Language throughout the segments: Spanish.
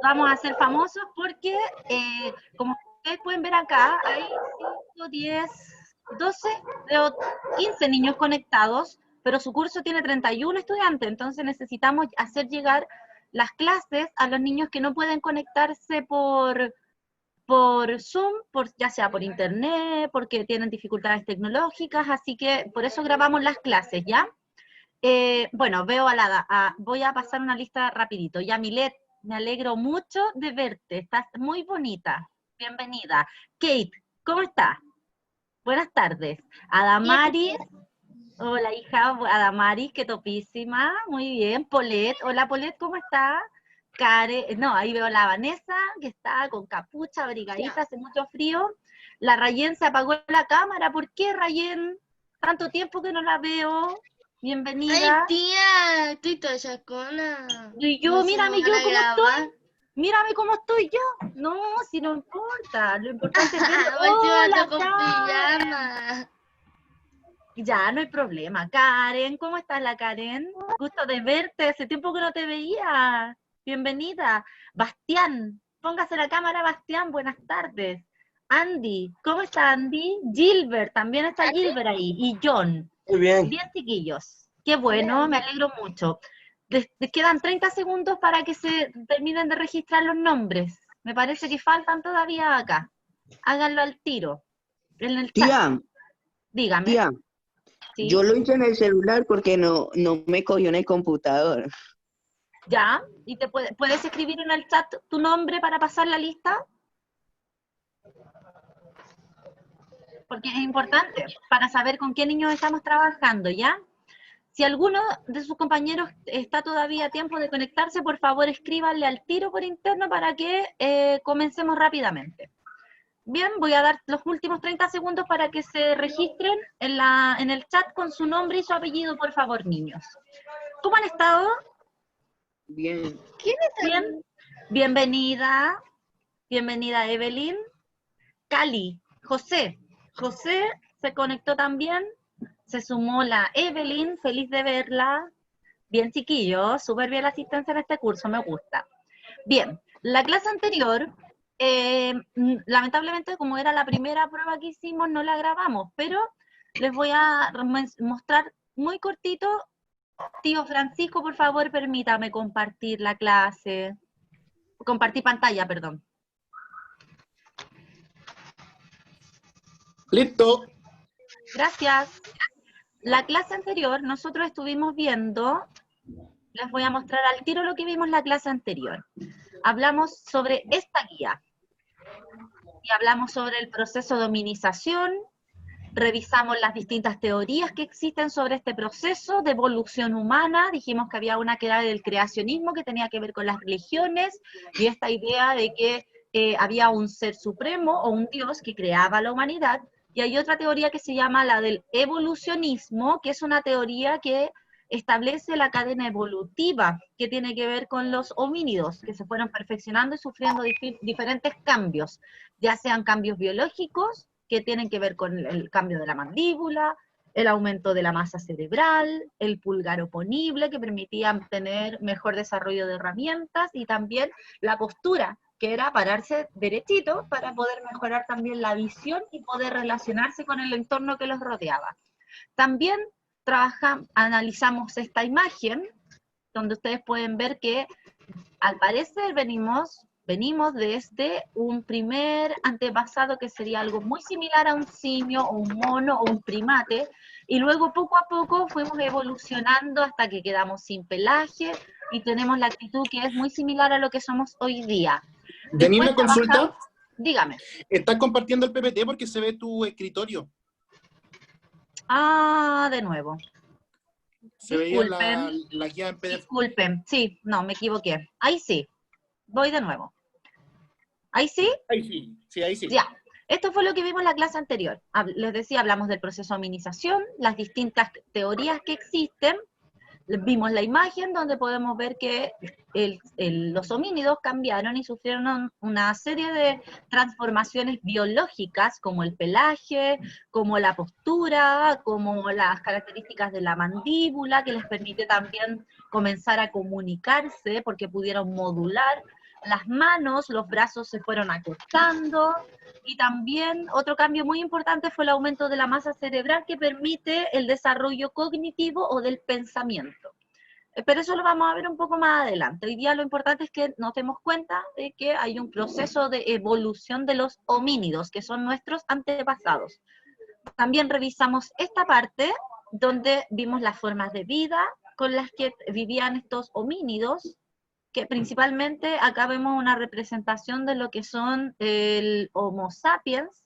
vamos a ser famosos porque, como ustedes pueden ver acá, hay 5, 10, 12, veo 15 niños conectados, pero su curso tiene 31 estudiantes, entonces necesitamos hacer llegar las clases a los niños que no pueden conectarse por Zoom, ya sea por internet, porque tienen dificultades tecnológicas, así que por eso grabamos las clases, ¿ya? Bueno, veo voy a pasar una lista rapidito. Ya, Milet, me alegro mucho de verte, estás muy bonita, bienvenida. Kate, ¿cómo estás? Buenas tardes. Bien, Adamaris, hola hija, Adamaris, qué topísima, muy bien. Polet, hola Polet, ¿cómo está? Karen, no, ahí veo a la Vanessa, que está con capucha, abrigadita, hace mucho frío. La Rayen se apagó la cámara, ¿por qué Rayen? Tanto tiempo que no la veo. ay Bienvenida. tía, estoy toda chacona. Y No yo, se me mírame van yo a cómo estoy. grabar. Mírame cómo estoy yo. No, si no importa. Lo importante es verlo. Pues si me ¡Hola, tocó Karen! pijama. Ya, no hay problema. Karen, ¿cómo estás, la Karen? Gusto de verte. Hace tiempo que no te veía. Bienvenida. Bastián, póngase la cámara, Bastián. Buenas tardes. Andy, ¿cómo está Andy? Gilbert, también está Gilbert ahí. Y John. Muy bien. Bien, chiquillos. Qué bueno, me alegro mucho. Les quedan 30 segundos para que se terminen de registrar los nombres. Me parece que faltan todavía acá. Háganlo al tiro, en el chat. Tía, Dígame. tía, yo ¿Sí? lo hice en el celular porque no me cogió en el computador. ¿Ya? ¿Y puedes escribir en el chat tu nombre para pasar la lista? Porque es importante para saber con qué niños estamos trabajando, ¿ya? Si alguno de sus compañeros está todavía a tiempo de conectarse, por favor escríbanle al tiro por interno para que comencemos rápidamente. Bien, voy a dar los últimos 30 segundos para que se registren en el chat con su nombre y su apellido, por favor, niños. ¿Cómo han estado? Bien. ¿Quién Bien. es? Bienvenida. Bienvenida, Evelyn. Cali. José. José se conectó también. Se sumó la Evelyn. Feliz de verla. Bien, chiquillos. Súper bien la asistencia en este curso. Me gusta. Bien. La clase anterior, lamentablemente, como era la primera prueba que hicimos, no la grabamos, pero les voy a mostrar muy cortito. Tío Francisco, por favor, permítame compartir la clase. Compartir pantalla, perdón. Listo. Gracias. La clase anterior, nosotros estuvimos viendo, les voy a mostrar al tiro lo que vimos en la clase anterior. Hablamos sobre esta guía y hablamos sobre el proceso de hominización, revisamos las distintas teorías que existen sobre este proceso de evolución humana, dijimos que había una que era del creacionismo, que tenía que ver con las religiones, y esta idea de que había un ser supremo o un Dios que creaba la humanidad, y hay otra teoría que se llama la del evolucionismo, que es una teoría que establece la cadena evolutiva, que tiene que ver con los homínidos, que se fueron perfeccionando y sufriendo diferentes cambios, ya sean cambios biológicos, que tienen que ver con el cambio de la mandíbula, el aumento de la masa cerebral, el pulgar oponible, que permitía tener mejor desarrollo de herramientas, y también la postura, que era pararse derechito para poder mejorar también la visión y poder relacionarse con el entorno que los rodeaba. También analizamos esta imagen, donde ustedes pueden ver que al parecer venimos desde un primer antepasado que sería algo muy similar a un simio o un mono o un primate, y luego poco a poco fuimos evolucionando hasta que quedamos sin pelaje y tenemos la actitud que es muy similar a lo que somos hoy día. Tenía Después una consulta. dígame. ¿Estás compartiendo el PPT porque se ve tu escritorio? De nuevo. Se veía Disculpen. la guía en PDF. Disculpen, sí, no, me equivoqué. Ahí sí, voy de nuevo. ¿Ahí sí? Ahí sí, sí, ahí sí. Ya. Esto fue lo que vimos en la clase anterior. Les decía, hablamos del proceso de hominización, las distintas teorías que existen. Vimos la imagen donde podemos ver que los homínidos cambiaron y sufrieron una serie de transformaciones biológicas, como el pelaje, como la postura, como las características de la mandíbula, que les permite también comenzar a comunicarse porque pudieron modular las manos, los brazos se fueron acortando, y también otro cambio muy importante fue el aumento de la masa cerebral que permite el desarrollo cognitivo o del pensamiento. Pero eso lo vamos a ver un poco más adelante. Hoy día lo importante es que nos demos cuenta de que hay un proceso de evolución de los homínidos, que son nuestros antepasados. También revisamos esta parte donde vimos las formas de vida con las que vivían estos homínidos, que principalmente acá vemos una representación de lo que son el Homo sapiens.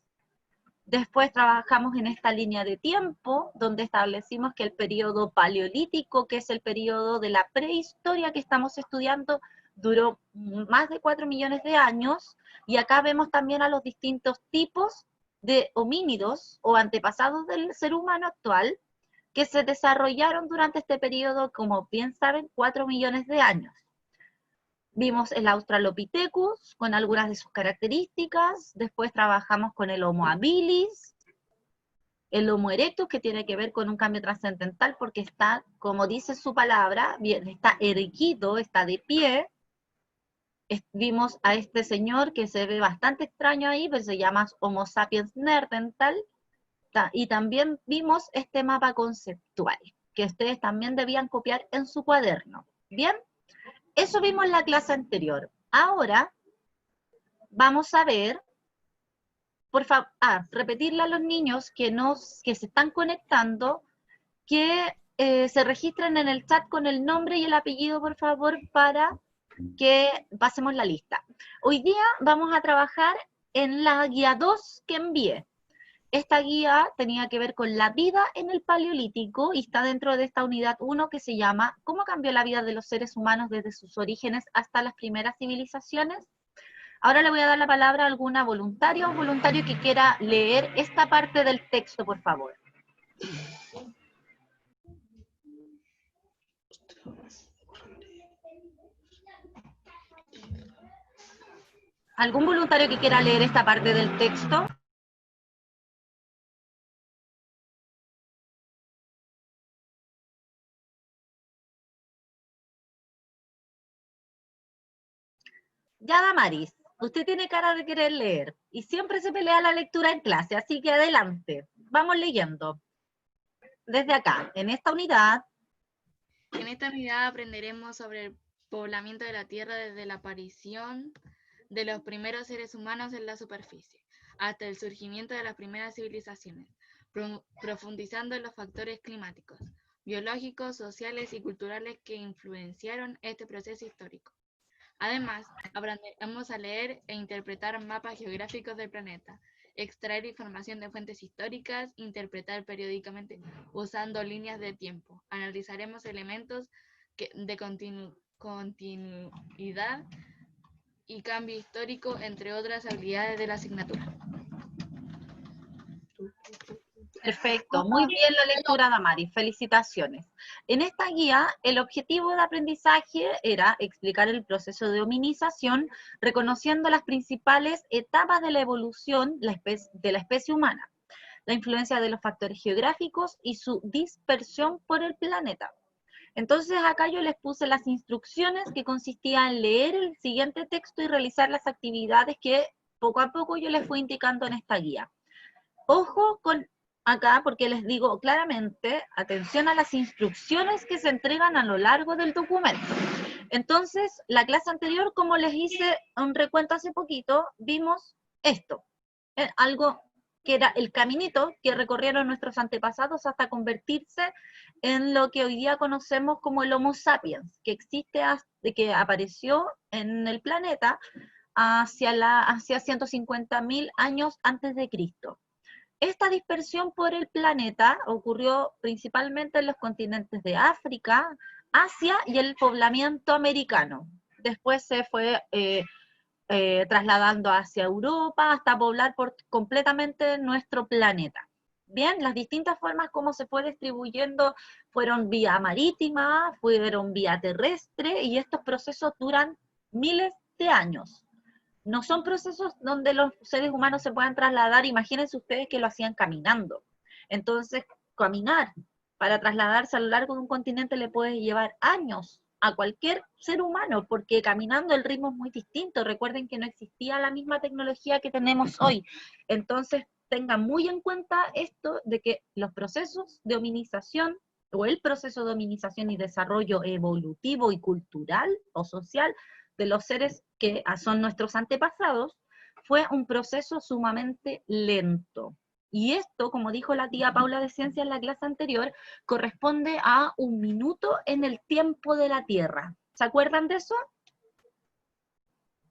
Después trabajamos en esta línea de tiempo, donde establecimos que el periodo paleolítico, que es el periodo de la prehistoria que estamos estudiando, duró más de 4 millones de años, y acá vemos también a los distintos tipos de homínidos o antepasados del ser humano actual, que se desarrollaron durante este periodo, como bien saben, 4 millones de años. Vimos el Australopithecus con algunas de sus características, después trabajamos con el Homo habilis, el Homo erectus, que tiene que ver con un cambio trascendental porque está, como dice su palabra, bien, está erguido, está de pie. Vimos a este señor que se ve bastante extraño ahí, pero se llama Homo sapiens neanderthal, y también vimos este mapa conceptual, que ustedes también debían copiar en su cuaderno. ¿Bien? Eso vimos en la clase anterior. Ahora vamos a ver, por favor, repetirle a los niños que se están conectando, que se registren en el chat con el nombre y el apellido, por favor, para que pasemos la lista. Hoy día vamos a trabajar en la guía 2 que envié. Esta guía tenía que ver con la vida en el Paleolítico y está dentro de esta unidad 1 que se llama ¿Cómo cambió la vida de los seres humanos desde sus orígenes hasta las primeras civilizaciones? Ahora le voy a dar la palabra a alguna voluntaria o voluntario que quiera leer esta parte del texto, por favor. ¿Algún voluntario que quiera leer esta parte del texto? Ya, Damaris, usted tiene cara de querer leer y siempre se pelea la lectura en clase, así que adelante, vamos leyendo. Desde acá, en esta unidad. En esta unidad aprenderemos sobre el poblamiento de la Tierra desde la aparición de los primeros seres humanos en la superficie, hasta el surgimiento de las primeras civilizaciones, profundizando en los factores climáticos, biológicos, sociales y culturales que influenciaron este proceso histórico. Además, aprenderemos a leer e interpretar mapas geográficos del planeta, extraer información de fuentes históricas, interpretar periódicamente usando líneas de tiempo. Analizaremos elementos de continuidad y cambio histórico, entre otras habilidades de la asignatura. Perfecto, muy bien la lectura, Damaris, felicitaciones. En esta guía, el objetivo de aprendizaje era explicar el proceso de hominización, reconociendo las principales etapas de la evolución de la especie humana, la influencia de los factores geográficos y su dispersión por el planeta. Entonces acá yo les puse las instrucciones que consistían en leer el siguiente texto y realizar las actividades que poco a poco yo les fui indicando en esta guía. Ojo con acá, porque les digo claramente, atención a las instrucciones que se entregan a lo largo del documento. Entonces, la clase anterior, como les hice un recuento hace poquito, vimos esto, algo que era el caminito que recorrieron nuestros antepasados hasta convertirse en lo que hoy día conocemos como el Homo sapiens, que que apareció en el planeta hacia 150.000 años antes de Cristo. Esta dispersión por el planeta ocurrió principalmente en los continentes de África, Asia y el poblamiento americano. Después se fue trasladando hacia Europa hasta poblar completamente nuestro planeta. Bien, las distintas formas como se fue distribuyendo fueron vía marítima, fueron vía terrestre, y estos procesos duran miles de años. No son procesos donde los seres humanos se puedan trasladar, imagínense ustedes que lo hacían caminando. Entonces, caminar para trasladarse a lo largo de un continente le puede llevar años, a cualquier ser humano, porque caminando el ritmo es muy distinto. Recuerden que no existía la misma tecnología que tenemos hoy. Entonces, tengan muy en cuenta esto de que los procesos de hominización, o el proceso de hominización y desarrollo evolutivo y cultural o social de los seres que son nuestros antepasados, fue un proceso sumamente lento. Y esto, como dijo la tía Paula de Ciencia en la clase anterior, corresponde a 1 minuto en el tiempo de la Tierra. ¿Se acuerdan de eso?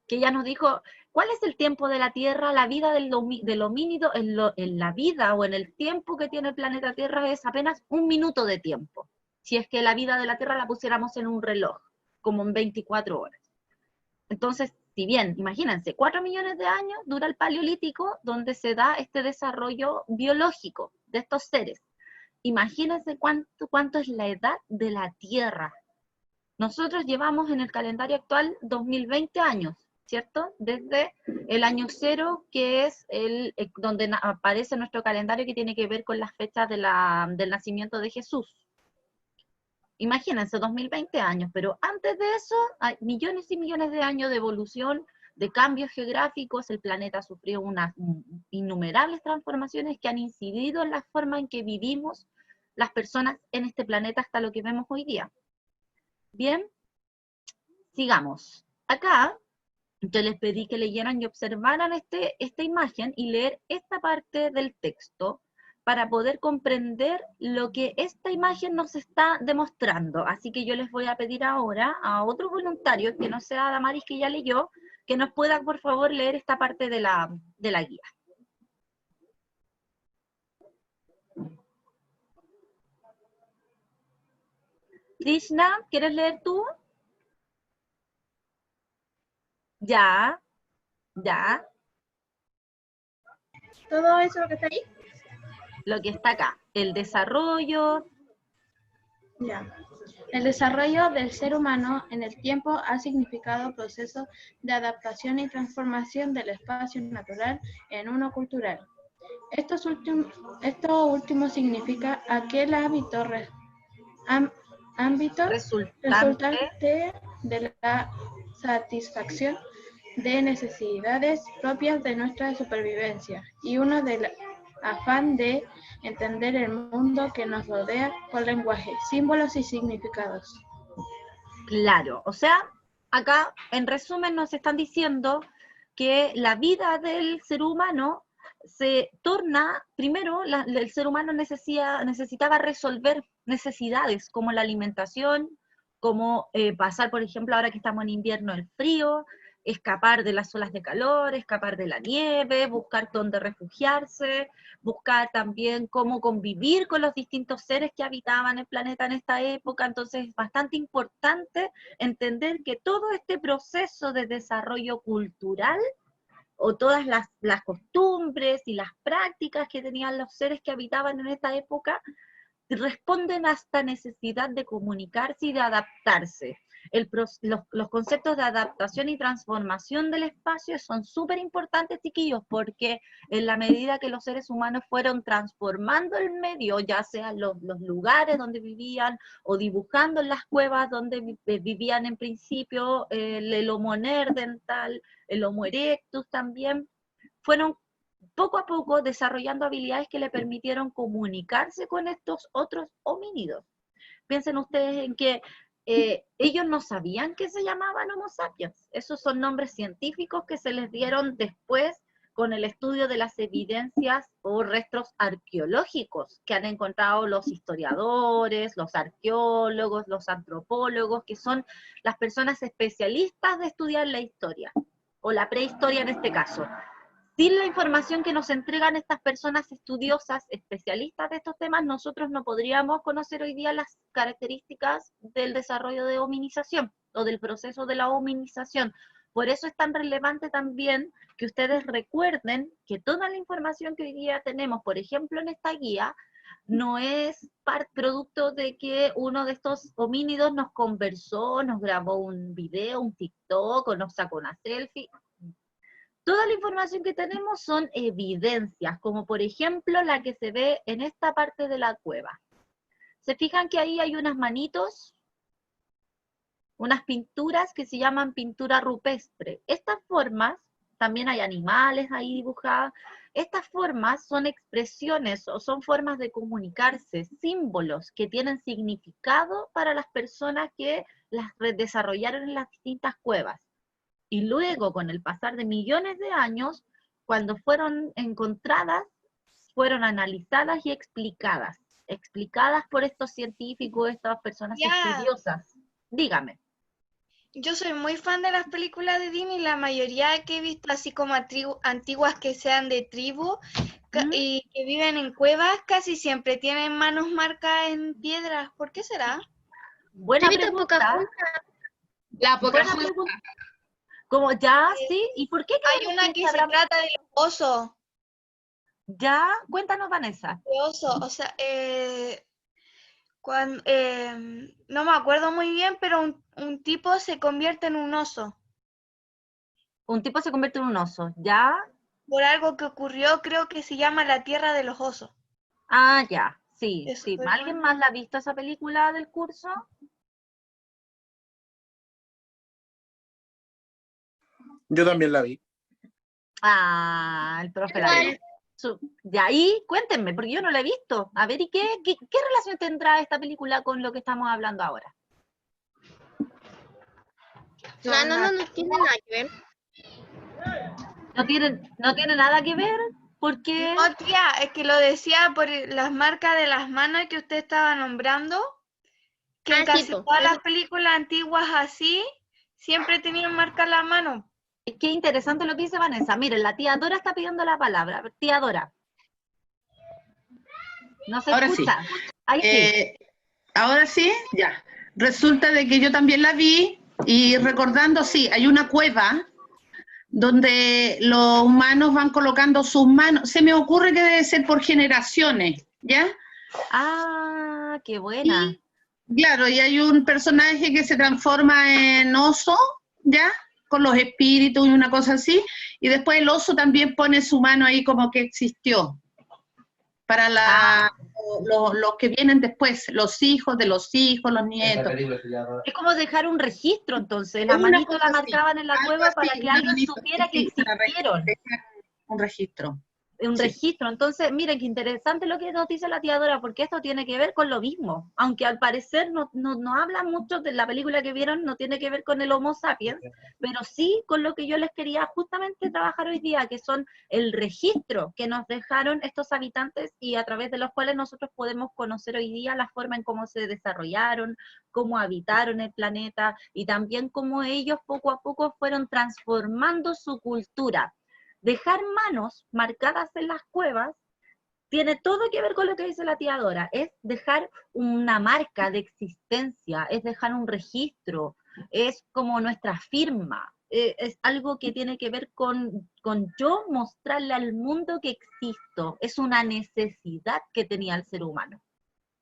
Que ella nos dijo, ¿cuál es el tiempo de la Tierra? La vida del homínido en la vida o en el tiempo que tiene el planeta Tierra es apenas 1 minuto de tiempo. Si es que la vida de la Tierra la pusiéramos en un reloj, como en 24 horas. Entonces, si bien, imagínense, 4 millones de años dura el Paleolítico, donde se da este desarrollo biológico de estos seres. Imagínense cuánto es la edad de la Tierra. Nosotros llevamos en el calendario actual 2020 años, ¿cierto? Desde el año 0, que es donde aparece nuestro calendario, que tiene que ver con las fechas del nacimiento de Jesús. Imagínense, 2020 años, pero antes de eso hay millones y millones de años de evolución, de cambios geográficos. El planeta sufrió unas innumerables transformaciones que han incidido en la forma en que vivimos las personas en este planeta hasta lo que vemos hoy día. Bien, sigamos. Acá yo les pedí que leyeran y observaran esta imagen y leer esta parte del texto para poder comprender lo que esta imagen nos está demostrando. Así que yo les voy a pedir ahora a otro voluntario, que no sea Damaris, que ya leyó, que nos pueda, por favor, leer esta parte de la guía. Krishna, ¿quieres leer tú? Ya. ¿Todo eso lo que está ahí? Lo que está acá, el desarrollo. Ya. El desarrollo del ser humano en el tiempo ha significado procesos de adaptación y transformación del espacio natural en uno cultural. Esto último significa aquel ámbito resultante de la satisfacción de necesidades propias de nuestra supervivencia y uno del afán de entender el mundo que nos rodea con lenguaje, símbolos y significados. Claro, o sea, acá en resumen nos están diciendo que la vida del ser humano se torna, primero el ser humano necesitaba resolver necesidades como la alimentación, como pasar, por ejemplo, ahora que estamos en invierno, el frío, escapar de las olas de calor, escapar de la nieve, buscar dónde refugiarse, buscar también cómo convivir con los distintos seres que habitaban el planeta en esta época. Entonces es bastante importante entender que todo este proceso de desarrollo cultural, o todas las costumbres y las prácticas que tenían los seres que habitaban en esta época, responden a esta necesidad de comunicarse y de adaptarse. Los conceptos de adaptación y transformación del espacio son súper importantes, chiquillos, porque en la medida que los seres humanos fueron transformando el medio, ya sean los lugares donde vivían, o dibujando en las cuevas donde vivían en principio, el Homo neanderthal, el Homo erectus también, fueron poco a poco desarrollando habilidades que le permitieron comunicarse con estos otros homínidos. Piensen ustedes en que ellos no sabían que se llamaban Homo sapiens. Esos son nombres científicos que se les dieron después con el estudio de las evidencias o restos arqueológicos que han encontrado los historiadores, los arqueólogos, los antropólogos, que son las personas especialistas de estudiar la historia, o la prehistoria en este caso. Sin la información que nos entregan estas personas estudiosas, especialistas de estos temas, nosotros no podríamos conocer hoy día las características del desarrollo de hominización o del proceso de la hominización. Por eso es tan relevante también que ustedes recuerden que toda la información que hoy día tenemos, por ejemplo en esta guía, no es producto de que uno de estos homínidos nos conversó, nos grabó un video, un TikTok, o nos sacó una selfie. Toda la información que tenemos son evidencias, como por ejemplo la que se ve en esta parte de la cueva. ¿Se fijan que ahí hay unas manitos? unas pinturas que se llaman pintura rupestre. Estas formas, también hay animales ahí dibujadas, estas formas son expresiones o son formas de comunicarse, símbolos que tienen significado para las personas que las desarrollaron en las distintas cuevas. Y luego, con el pasar de millones de años, cuando fueron encontradas, fueron analizadas y explicadas por estos científicos, estas personas estudiosas. Dígame. Yo soy muy fan de las películas de Disney, la mayoría que he visto así como antiguas que sean de tribu y que viven en cuevas, casi siempre tienen manos marcadas en piedras. ¿Por qué será? Buena pregunta. La Buena Pocahontas. pregunta. Como ya, sí, ¿y por qué Hay creen una que se habrá- trata de los osos. Ya, cuéntanos, Vanessa. De oso, o sea, no me acuerdo muy bien, pero un tipo se convierte en un oso. Un tipo se convierte en un oso, ¿ya? Por algo que ocurrió, creo que se llama La Tierra de los Osos. Ah, ya, sí, Es sí. súper ¿Alguien buena. más la ha visto esa película del curso? Yo también la vi. Ah, el profe la vio. Ya, ahí, cuéntenme, porque yo no la he visto. A ver, ¿y qué relación tendrá esta película con lo que estamos hablando ahora? No tiene nada que ver. No tiene nada que ver, porque... No, tía, es que lo decía por las marcas de las manos que usted estaba nombrando, que en Ah, casi sí, po. todas las películas antiguas así, siempre tenían marcas las manos. Qué interesante lo que dice Vanessa. Miren, la tía Dora está pidiendo la palabra. Tía Dora. No se Ahora escucha. sí. Ahí sí. Ahora sí, ya. Resulta de que yo también la vi y recordando, sí, hay una cueva donde los humanos van colocando sus manos. Se me ocurre que debe ser por generaciones, ¿ya? Ah, qué buena. Claro, y hay un personaje que se transforma en oso, ¿ya? Con los espíritus y una cosa así, y después el oso también pone su mano ahí como que existió. Para los que vienen después, los hijos de los hijos, los nietos. Es como dejar un registro, entonces. La Es una manito cosa la así, marcaban en la algo cueva así, para que una alguien manito, supiera que sí, para existieron. dejar un registro. Un Sí. registro. Entonces, miren qué interesante lo que nos dice la tía Dora, porque esto tiene que ver con lo mismo. Aunque al parecer no habla mucho de la película que vieron, no tiene que ver con el Homo sapiens, pero sí con lo que yo les quería justamente trabajar hoy día, que son el registro que nos dejaron estos habitantes y a través de los cuales nosotros podemos conocer hoy día la forma en cómo se desarrollaron, cómo habitaron el planeta y también cómo ellos poco a poco fueron transformando su cultura. Dejar manos marcadas en las cuevas tiene todo que ver con lo que dice la tía Dora, es dejar una marca de existencia, es dejar un registro, es como nuestra firma, es algo que tiene que ver con yo mostrarle al mundo que existo, es una necesidad que tenía el ser humano,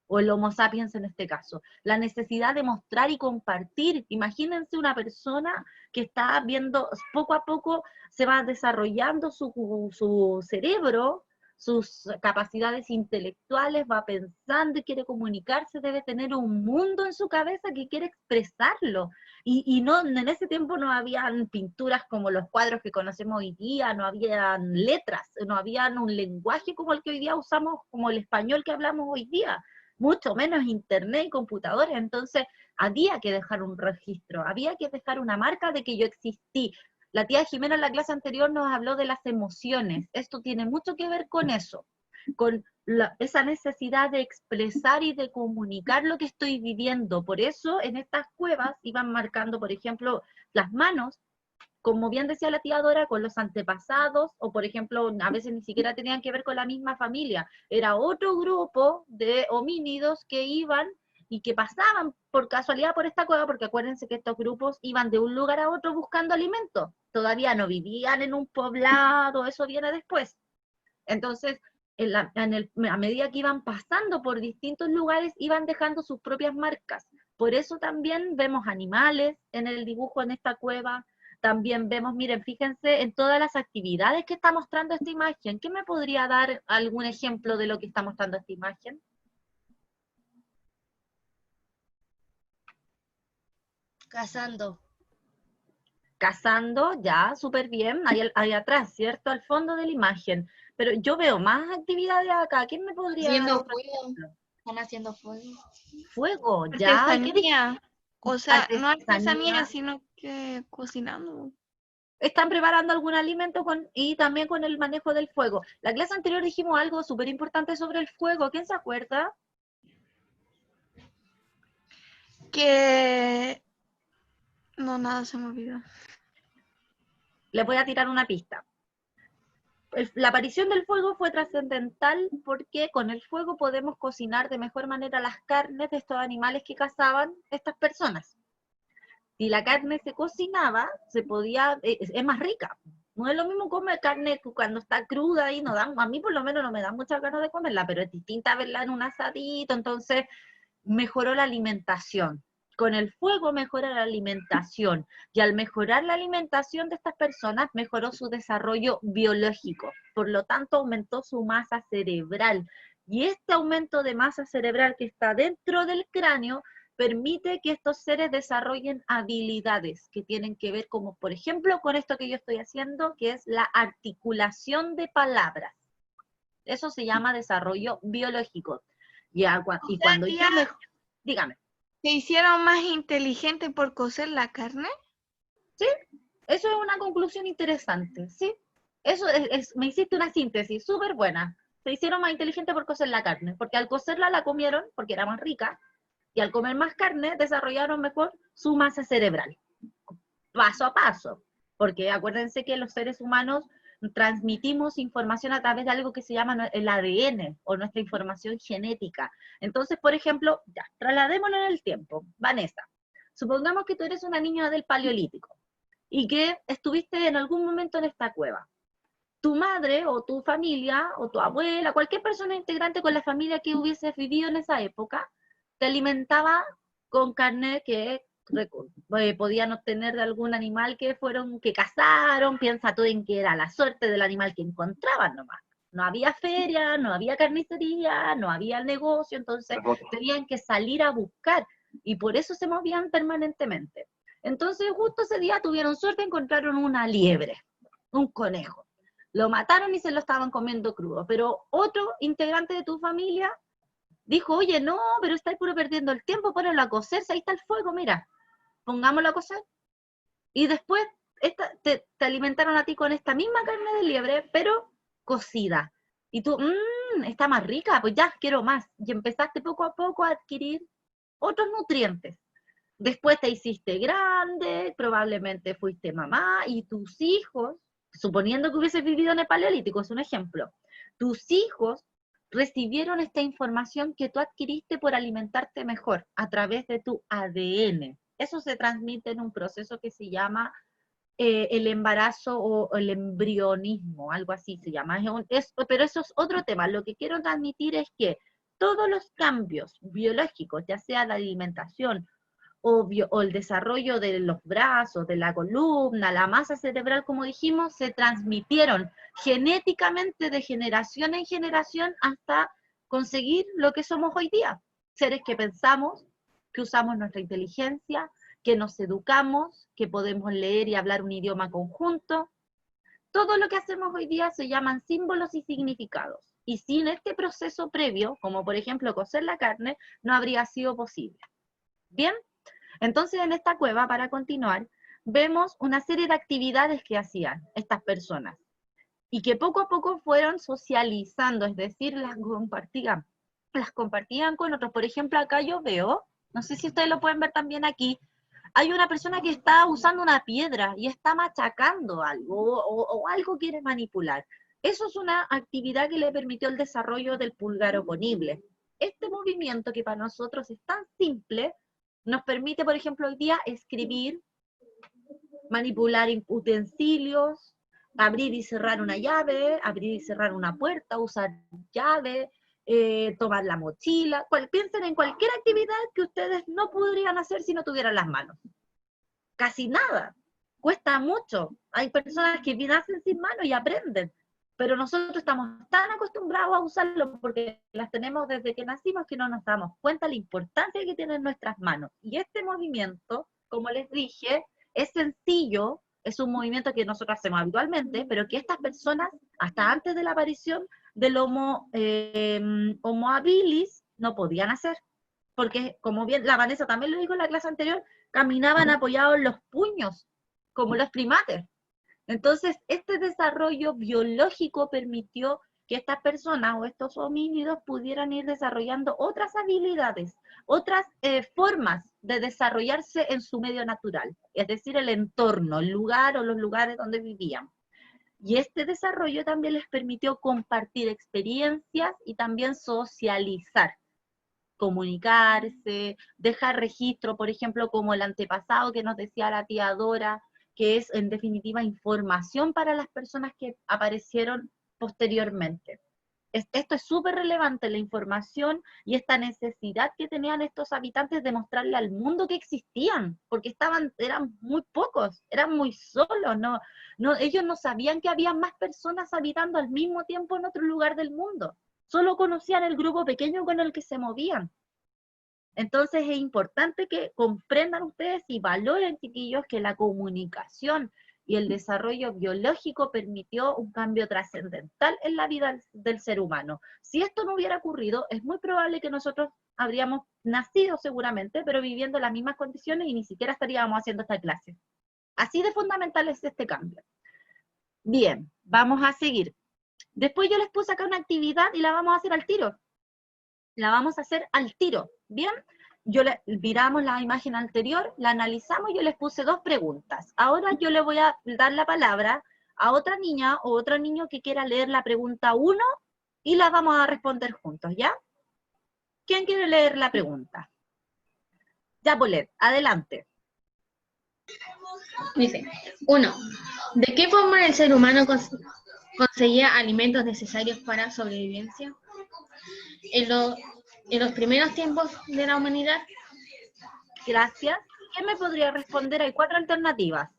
o el Homo sapiens en este caso, la necesidad de mostrar y compartir. Imagínense una persona que está viendo, poco a poco se va desarrollando su cerebro, sus capacidades intelectuales, va pensando y quiere comunicarse, debe tener un mundo en su cabeza que quiere expresarlo. Y no, en ese tiempo no habían pinturas como los cuadros que conocemos hoy día, no habían letras, no habían un lenguaje como el que hoy día usamos, como el español que hablamos hoy día, mucho menos internet y computadores. Entonces había que dejar un registro, había que dejar una marca de que yo existí. La tía Jimena en la clase anterior nos habló de las emociones, esto tiene mucho que ver con eso, con esa necesidad de expresar y de comunicar lo que estoy viviendo. Por eso en estas cuevas iban marcando, por ejemplo, las manos, como bien decía la tía Dora, con los antepasados, o por ejemplo, a veces ni siquiera tenían que ver con la misma familia, era otro grupo de homínidos que iban y que pasaban por casualidad por esta cueva, porque acuérdense que estos grupos iban de un lugar a otro buscando alimento, todavía no vivían en un poblado, eso viene después. Entonces, a medida que iban pasando por distintos lugares, iban dejando sus propias marcas. Por eso también vemos animales en el dibujo en esta cueva, también vemos, miren, fíjense en todas las actividades que está mostrando esta imagen. ¿Qué me podría dar algún ejemplo de lo que está mostrando esta imagen? Cazando. Cazando, ya, súper bien, ahí atrás, ¿cierto? Al fondo de la imagen. Pero yo veo más actividades acá. ¿Quién me podría dar Haciendo otro fuego. ejemplo? Están haciendo fuego. Fuego, ya. Artesanía. O sea, no Artesanía. artesanía, sino que cocinando. Están preparando algún alimento y también con el manejo del fuego. La clase anterior dijimos algo súper importante sobre el fuego. ¿Quién se acuerda? Que... No, nada, se me olvidó. Les voy a tirar una pista. La aparición del fuego fue trascendental porque con el fuego podemos cocinar de mejor manera las carnes de estos animales que cazaban estas personas. Si la carne se cocinaba, se podía, es más rica. No es lo mismo comer carne cuando está cruda y no da, a mí por lo menos no me da mucha ganas de comerla, pero es distinta verla en un asadito, entonces mejoró la alimentación. Con el fuego mejora la alimentación, y al mejorar la alimentación de estas personas, mejoró su desarrollo biológico, por lo tanto aumentó su masa cerebral, y este aumento de masa cerebral que está dentro del cráneo, permite que estos seres desarrollen habilidades que tienen que ver como, por ejemplo, con esto que yo estoy haciendo, que es la articulación de palabras. Eso se llama desarrollo biológico. Y cuando yo dígame. ¿Se hicieron más inteligentes por cocer la carne? Sí, eso es una conclusión interesante, ¿sí? Eso me hiciste una síntesis súper buena. Se hicieron más inteligentes por cocer la carne, porque al cocerla la comieron porque era más rica, y al comer más carne desarrollaron mejor su masa cerebral, paso a paso, porque acuérdense que los seres humanos transmitimos información a través de algo que se llama el ADN, o nuestra información genética. Entonces, por ejemplo, ya, trasladémoslo en el tiempo. Vanessa, supongamos que tú eres una niña del Paleolítico, y que estuviste en algún momento en esta cueva. Tu madre, o tu familia, o tu abuela, cualquier persona integrante con la familia que hubieses vivido en esa época, te alimentaba con carne que podían obtener de algún animal que cazaron. Piensa tú en que era la suerte del animal que encontraban nomás. No había feria, no había carnicería, no había negocio, entonces tenían que salir a buscar, y por eso se movían permanentemente. Entonces justo ese día tuvieron suerte, encontraron una liebre, un conejo. Lo mataron y se lo estaban comiendo crudo, pero otro integrante de tu familia dijo, oye, no, pero estáis puro perdiendo el tiempo, ponelo a cocerse, ahí está el fuego, mira, pongámoslo a cocer. Y después te alimentaron a ti con esta misma carne de liebre, pero cocida. Y tú, está más rica, pues ya, quiero más. Y empezaste poco a poco a adquirir otros nutrientes. Después te hiciste grande, probablemente fuiste mamá, y tus hijos, suponiendo que hubieses vivido en el Paleolítico, es un ejemplo, tus hijos recibieron esta información que tú adquiriste por alimentarte mejor a través de tu ADN. Eso se transmite en un proceso que se llama el embarazo o el embrionismo, algo así se llama. Pero eso es otro tema. Lo que quiero transmitir es que todos los cambios biológicos, ya sea la alimentación o el desarrollo de los brazos, de la columna, la masa cerebral, como dijimos, se transmitieron genéticamente de generación en generación hasta conseguir lo que somos hoy día. Seres que pensamos, que usamos nuestra inteligencia, que nos educamos, que podemos leer y hablar un idioma conjunto. Todo lo que hacemos hoy día se llaman símbolos y significados. Y sin este proceso previo, como por ejemplo cocer la carne, no habría sido posible. ¿Bien? Entonces, en esta cueva, para continuar, vemos una serie de actividades que hacían estas personas y que poco a poco fueron socializando, es decir, las compartían con otros. Por ejemplo, acá yo veo, no sé si ustedes lo pueden ver también aquí, hay una persona que está usando una piedra y está machacando algo o algo quiere manipular. Eso es una actividad que le permitió el desarrollo del pulgar oponible. Este movimiento, que para nosotros es tan simple, nos permite, por ejemplo, hoy día escribir, manipular utensilios, abrir y cerrar una llave, abrir y cerrar una puerta, usar llave, tomar la mochila. Piensen en cualquier actividad que ustedes no podrían hacer si no tuvieran las manos. Casi nada. Cuesta mucho. Hay personas que nacen sin manos y aprenden, pero nosotros estamos tan acostumbrados a usarlo porque las tenemos desde que nacimos que no nos damos cuenta de la importancia que tienen nuestras manos. Y este movimiento como les dije, es sencillo, es un movimiento que nosotros hacemos habitualmente, pero que estas personas, hasta antes de la aparición del Homo habilis, no podían hacer. Porque, como bien la Vanessa también lo dijo en la clase anterior, caminaban apoyados en los puños, como los primates. Entonces, este desarrollo biológico permitió que estas personas o estos homínidos pudieran ir desarrollando otras habilidades, otras formas de desarrollarse en su medio natural, es decir, el entorno, el lugar o los lugares donde vivían. Y este desarrollo también les permitió compartir experiencias y también socializar, comunicarse, dejar registro, por ejemplo, como el antepasado que nos decía la tía Dora, que es en definitiva información para las personas que aparecieron posteriormente. Esto es súper relevante, la información y esta necesidad que tenían estos habitantes de mostrarle al mundo que existían, porque eran muy pocos, eran muy solos, ellos no sabían que había más personas habitando al mismo tiempo en otro lugar del mundo, solo conocían el grupo pequeño con el que se movían. Entonces es importante que comprendan ustedes y valoren, chiquillos, que la comunicación y el desarrollo biológico permitió un cambio trascendental en la vida del ser humano. Si esto no hubiera ocurrido, es muy probable que nosotros habríamos nacido seguramente, pero viviendo las mismas condiciones y ni siquiera estaríamos haciendo esta clase. Así de fundamental es este cambio. Bien, vamos a seguir. Después yo les puse acá una actividad y la vamos a hacer al tiro. La vamos a hacer al tiro, ¿bien? Miramos la imagen anterior, la analizamos y yo les puse 2 preguntas. Ahora yo le voy a dar la palabra a otra niña o otro niño que quiera leer la pregunta 1 y la vamos a responder juntos, ¿ya? ¿Quién quiere leer la pregunta? Ya, Polet, adelante. Dice, 1. ¿De qué forma el ser humano conseguía alimentos necesarios para sobrevivencia? En los primeros tiempos de la humanidad. Gracias. ¿Quién me podría responder? Hay 4 alternativas.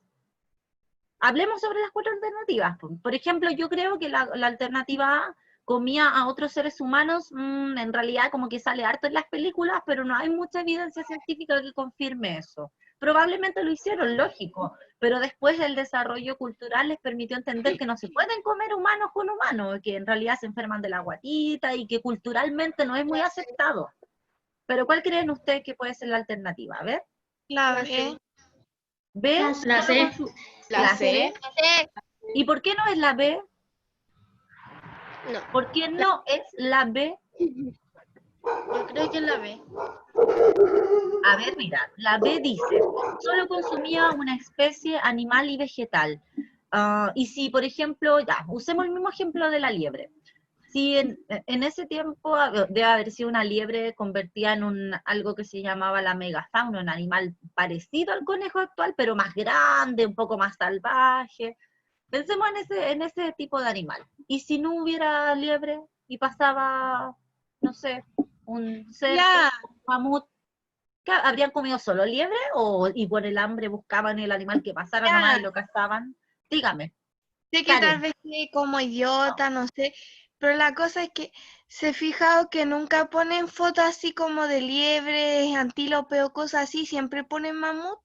Hablemos sobre las 4 alternativas. Por ejemplo, yo creo que la alternativa A, comía a otros seres humanos, en realidad como que sale harto en las películas, pero no hay mucha evidencia científica que confirme eso. Probablemente lo hicieron, lógico, pero después el desarrollo cultural les permitió entender que no se pueden comer humanos con humanos, que en realidad se enferman de la guatita y que culturalmente no es muy aceptado. Pero ¿cuál creen ustedes que puede ser la alternativa? A ver. La B. ¿B? La C. La C. ¿Y por qué no es la B? No. ¿Por qué no es la B? Yo creo que es la B. A ver, mira, la B dice, solo consumía una especie animal y vegetal. Y si, por ejemplo, ya, usemos el mismo ejemplo de la liebre. Si en ese tiempo debe haber sido una liebre convertida en algo que se llamaba la megafauna, un animal parecido al conejo actual, pero más grande, un poco más salvaje. Pensemos en ese tipo de animal. ¿Y si no hubiera liebre y pasaba, no sé, un cerdo, un mamut? ¿Habrían comido solo liebre y por el hambre buscaban el animal que pasara nomás y lo cazaban? Dígame. Sé que tal vez quede como idiota, no sé, pero la cosa es que se ha fijado que nunca ponen fotos así como de liebre, antílope o cosas así, siempre ponen mamut.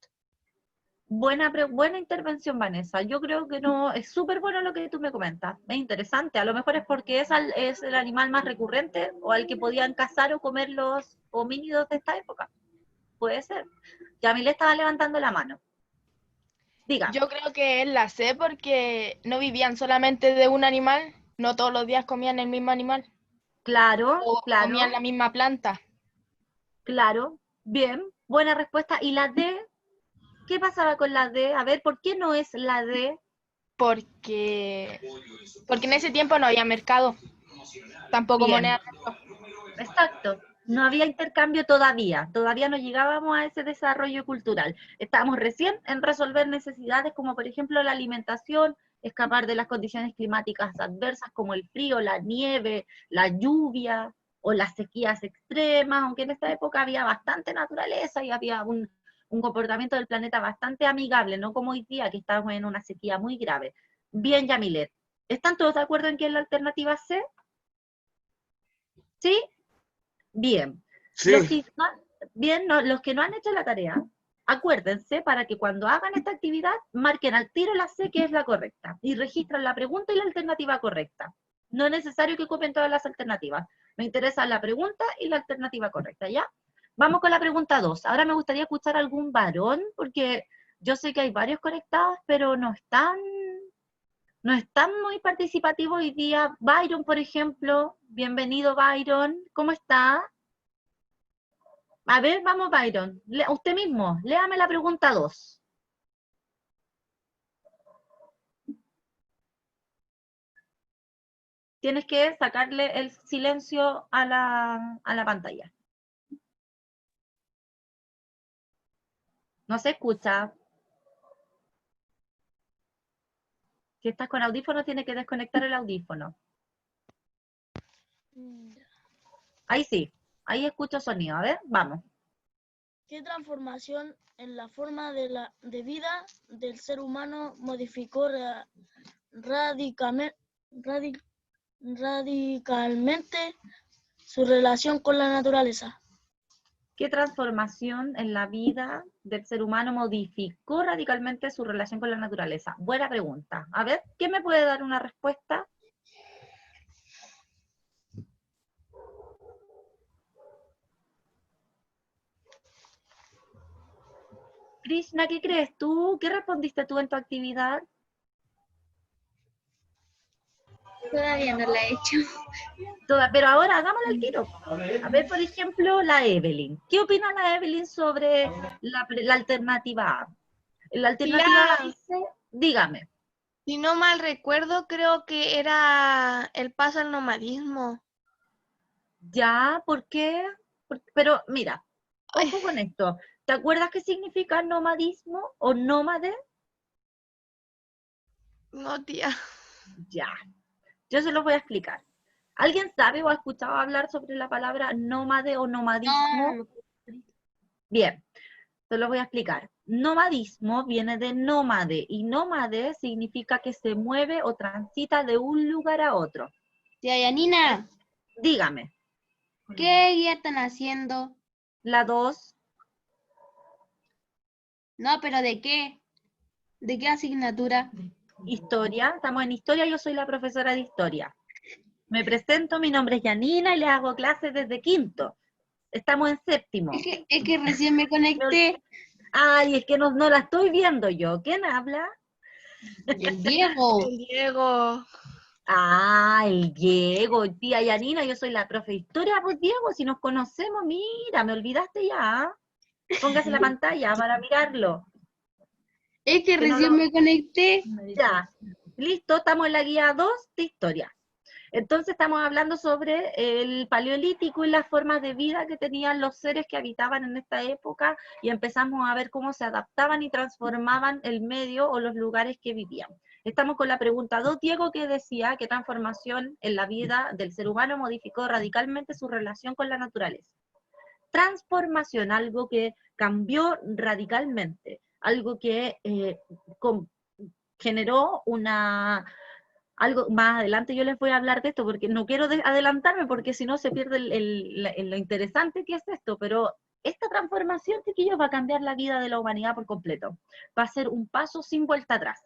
Buena intervención, Vanessa. Yo creo que no, es súper bueno lo que tú me comentas. Es interesante. A lo mejor es porque es el animal más recurrente o al que podían cazar o comer los homínidos de esta época. Puede ser. Yamile estaba levantando la mano. Diga. Yo creo que es la C porque no vivían solamente de un animal, no todos los días comían el mismo animal. Claro, o claro. Comían la misma planta. Claro, bien, buena respuesta. ¿Y la D? ¿Qué pasaba con la D? A ver, ¿por qué no es la D? Porque en ese tiempo no había mercado, tampoco Bien. moneda. Exacto, no había intercambio todavía no llegábamos a ese desarrollo cultural. Estábamos recién en resolver necesidades como por ejemplo la alimentación, escapar de las condiciones climáticas adversas como el frío, la nieve, la lluvia o las sequías extremas, aunque en esta época había bastante naturaleza y había un comportamiento del planeta bastante amigable, no como hoy día que estamos en una sequía muy grave. Bien, Yamilet, ¿están todos de acuerdo en que es la alternativa C? ¿Sí? Bien. Sí. Los que no han hecho la tarea, Acuérdense para que cuando hagan esta actividad, marquen al tiro la C que es la correcta, y registran la pregunta y la alternativa correcta. No es necesario que copien todas las alternativas. Me interesa la pregunta y la alternativa correcta, ¿ya? Vamos con la pregunta 2. Ahora me gustaría escuchar algún varón, porque yo sé que hay varios conectados, pero no están muy participativos hoy día. Byron, por ejemplo. Bienvenido, Byron. ¿Cómo está? A ver, vamos, Byron. Usted mismo, léame la pregunta 2. Tienes que sacarle el silencio a la pantalla. No se escucha. Si estás con audífono, tienes que desconectar el audífono. Ahí sí, ahí escucho sonido. A ver, vamos. ¿Qué transformación en la forma de vida del ser humano modificó radicalmente su relación con la naturaleza? ¿Qué transformación en la vida del ser humano modificó radicalmente su relación con la naturaleza? Buena pregunta. A ver, ¿quién me puede dar una respuesta? Krishna, ¿qué crees tú? ¿Qué respondiste tú en tu actividad? Todavía no la he hecho. Pero ahora hagámosle el tiro. A ver, por ejemplo, la Evelyn. ¿Qué opina la Evelyn sobre la alternativa A? La alternativa A dice, dígame. Si no mal recuerdo, creo que era el paso al nomadismo. Ya, ¿por qué? Pero mira, ojo con esto. ¿Te acuerdas qué significa nomadismo o nómade? No, tía. Ya. Yo se los voy a explicar. ¿Alguien sabe o ha escuchado hablar sobre la palabra nómade o nomadismo? No. Bien, se los voy a explicar. Nomadismo viene de nómade, y nómade significa que se mueve o transita de un lugar a otro. Tía Yanina, Dígame. ¿qué guía están haciendo? La 2. No, pero ¿de qué? ¿De qué asignatura? Historia. Estamos en historia, yo soy la profesora de historia. Me presento, mi nombre es Yanina y les hago clases desde quinto. Estamos en séptimo. Es que recién me conecté. Ay, es que no la estoy viendo yo. ¿Quién habla? El Diego. El Diego. Ah, el Diego, tía Yanina, yo soy la profe de historia, pues Diego, si nos conocemos, mira, me olvidaste ya. Póngase la pantalla para mirarlo. Es que recién me conecté. Ya, listo, estamos en la guía 2 de historia. Entonces estamos hablando sobre el paleolítico y las formas de vida que tenían los seres que habitaban en esta época, y empezamos a ver cómo se adaptaban y transformaban el medio o los lugares que vivían. Estamos con la pregunta 2, Diego, que decía qué transformación en la vida del ser humano modificó radicalmente su relación con la naturaleza. Transformación, algo que cambió radicalmente, algo que generó algo más adelante yo les voy a hablar de esto, porque no quiero adelantarme, porque si no se pierde lo interesante que es esto, pero esta transformación, chiquillos, va a cambiar la vida de la humanidad por completo. Va a ser un paso sin vuelta atrás.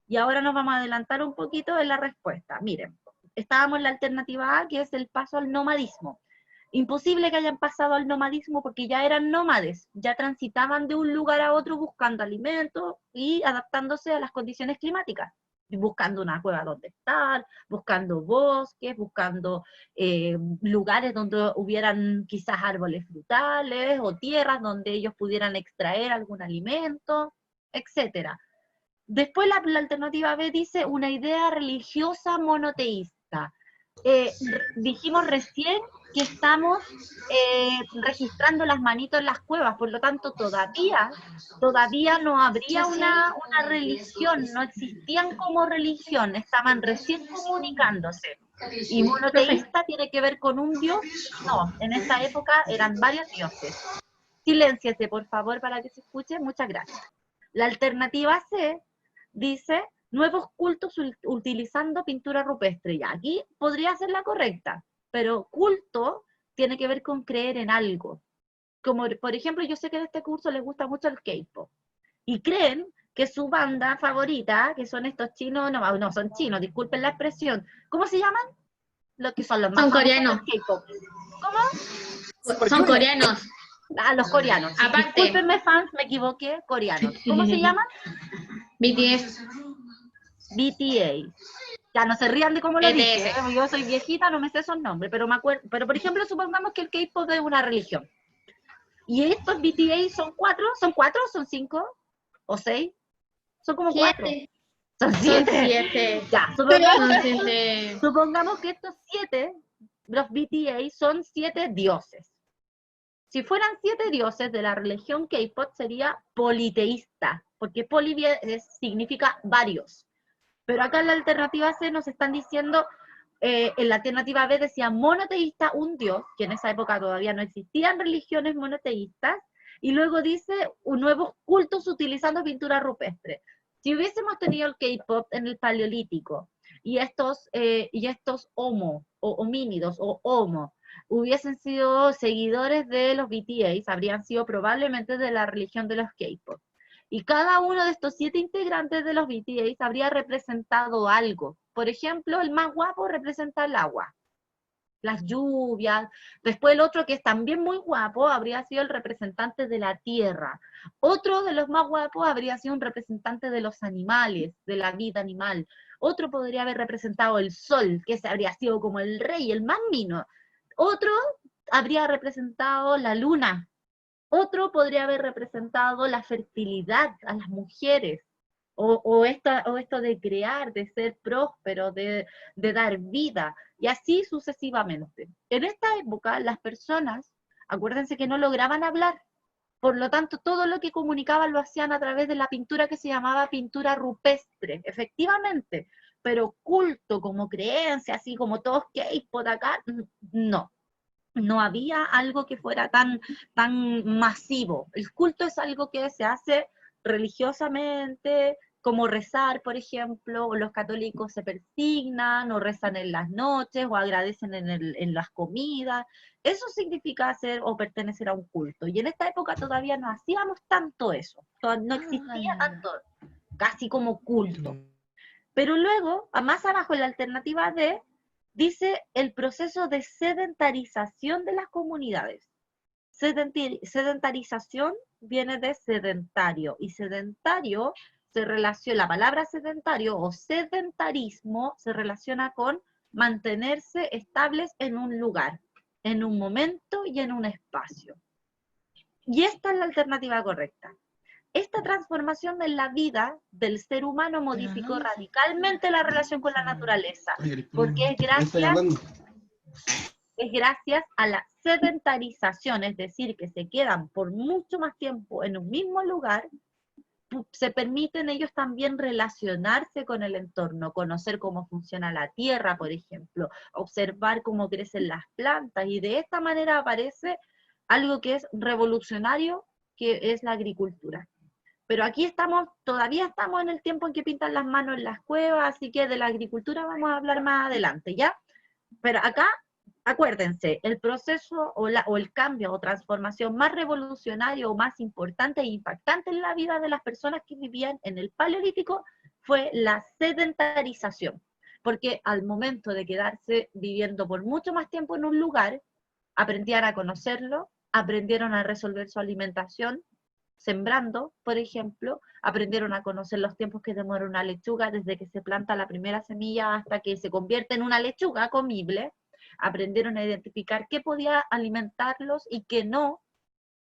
Y ahora nos vamos a adelantar un poquito en la respuesta. Miren, estábamos en la alternativa A, que es el paso al nomadismo. Imposible que hayan pasado al nomadismo porque ya eran nómades, ya transitaban de un lugar a otro buscando alimentos y adaptándose a las condiciones climáticas, buscando una cueva donde estar, buscando bosques, buscando lugares donde hubieran quizás árboles frutales o tierras donde ellos pudieran extraer algún alimento, etcétera. Después la alternativa B dice una idea religiosa monoteísta. Dijimos recién que estamos registrando las manitos en las cuevas, por lo tanto todavía no habría una religión, no existían como religión, estaban recién comunicándose. Y monoteísta tiene que ver con un dios, no, en esa época eran varios dioses. Silénciese, por favor, para que se escuche, muchas gracias. La alternativa C dice nuevos cultos utilizando pintura rupestre. Y aquí podría ser la correcta, pero culto tiene que ver con creer en algo. como por ejemplo, yo sé que en este curso les gusta mucho el K-pop, y creen que su banda favorita, que son estos chinos, no son chinos, disculpen la expresión, ¿cómo se llaman? Los que son los más Son famosos coreanos. del K-pop. ¿Cómo? Son coreanos. Ah, los coreanos. Aparte. Discúlpenme, fans, me equivoqué, coreanos. ¿Cómo se llaman? BTS. BTA. Ya, no se rían de cómo lo dije, BTS. yo soy viejita, no me sé esos nombres, pero me acuerdo, pero por ejemplo, supongamos que el K-pop es una religión. Y estos BTA son cuatro o son 5 o 6, son como 4. Son 7. Ya, supongamos que estos 7, los BTA, son 7 dioses. Si fueran 7 dioses de la religión K-pop sería politeísta, porque poli significa varios. Pero acá en la alternativa C nos están diciendo, en la alternativa B decía monoteísta, un dios, que en esa época todavía no existían religiones monoteístas, y luego dice nuevos cultos utilizando pintura rupestre. Si hubiésemos tenido el K-pop en el Paleolítico, y estos homo, o homínidos, o homo, hubiesen sido seguidores de los BTS, habrían sido probablemente de la religión de los K-pop. Y cada uno de estos 7 integrantes de los BTS habría representado algo. Por ejemplo, el más guapo representa el agua, las lluvias. Después el otro, que es también muy guapo, habría sido el representante de la tierra. Otro de los más guapos habría sido un representante de los animales, de la vida animal. Otro podría haber representado el sol, que ese habría sido como el rey, el más mino. Otro habría representado la luna. Otro podría haber representado la fertilidad a las mujeres, o esto de crear, de ser próspero, de dar vida, y así sucesivamente. En esta época las personas, acuérdense que no lograban hablar, por lo tanto todo lo que comunicaban lo hacían a través de la pintura que se llamaba pintura rupestre, efectivamente, pero culto como creencia, así como todos K-pop acá, no. No había algo que fuera tan masivo. El culto es algo que se hace religiosamente, como rezar, por ejemplo, o los católicos se persignan, o rezan en las noches, o agradecen en las comidas. Eso significa hacer o pertenecer a un culto. Y en esta época todavía no hacíamos tanto eso. No existía tanto, casi como culto. Pero luego, más abajo en la alternativa D, dice el proceso de sedentarización de las comunidades. Sedentarización viene de sedentario, y sedentario se relaciona, la palabra sedentario o sedentarismo se relaciona con mantenerse estables en un lugar, en un momento y en un espacio. Y esta es la alternativa correcta. Esta transformación en la vida del ser humano modificó radicalmente la relación con la naturaleza, porque es gracias a la sedentarización, es decir, que se quedan por mucho más tiempo en un mismo lugar, se permiten ellos también relacionarse con el entorno, conocer cómo funciona la tierra, por ejemplo, observar cómo crecen las plantas, y de esta manera aparece algo que es revolucionario, que es la agricultura. Pero aquí todavía estamos en el tiempo en que pintan las manos en las cuevas, así que de la agricultura vamos a hablar más adelante, ¿ya? Pero acá, acuérdense, el proceso o el cambio o transformación más revolucionario o más importante e impactante en la vida de las personas que vivían en el Paleolítico fue la sedentarización. Porque al momento de quedarse viviendo por mucho más tiempo en un lugar, aprendían a conocerlo, aprendieron a resolver su alimentación, sembrando, por ejemplo, aprendieron a conocer los tiempos que demora una lechuga desde que se planta la primera semilla hasta que se convierte en una lechuga comible. Aprendieron a identificar qué podía alimentarlos y qué no,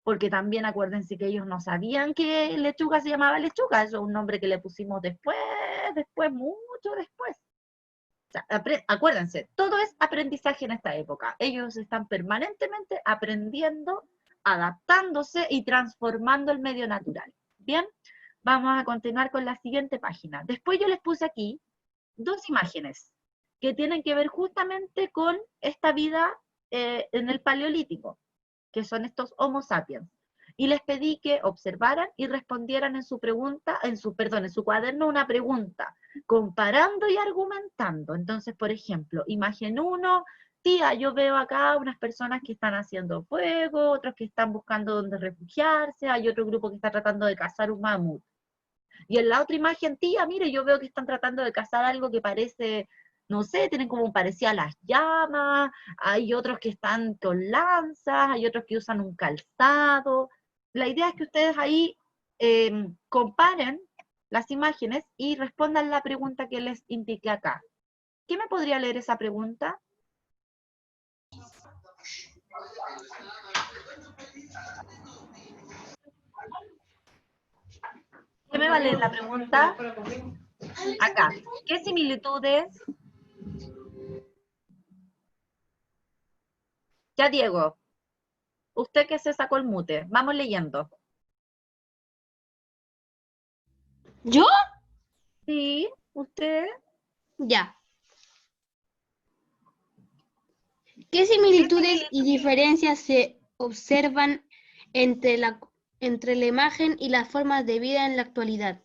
porque también acuérdense que ellos no sabían que lechuga se llamaba lechuga, eso es un nombre que le pusimos después, mucho después. O sea, acuérdense, todo es aprendizaje en esta época. Ellos están permanentemente aprendiendo, adaptándose y transformando el medio natural. Bien, vamos a continuar con la siguiente página. Después yo les puse aquí 2 imágenes que tienen que ver justamente con esta vida en el Paleolítico, que son estos Homo sapiens. Y les pedí que observaran y respondieran en su cuaderno una pregunta, comparando y argumentando. Entonces, por ejemplo, imagen 1, tía, yo veo acá unas personas que están haciendo fuego, otros que están buscando dónde refugiarse, hay otro grupo que está tratando de cazar un mamut. Y en la otra imagen, tía, mire, yo veo que están tratando de cazar algo que parece, no sé, tienen como parecía las llamas, hay otros que están con lanzas, hay otros que usan un calzado. La idea es que ustedes ahí comparen las imágenes y respondan la pregunta que les indiqué acá. ¿Quién me podría leer esa pregunta? ¿Quién me va a leer la pregunta? Acá. ¿Qué similitudes? Ya, Diego. Usted que se sacó el mute. Vamos leyendo. ¿Yo? Sí, usted. Ya. ¿Qué similitudes y diferencias se observan entre la imagen y las formas de vida en la actualidad?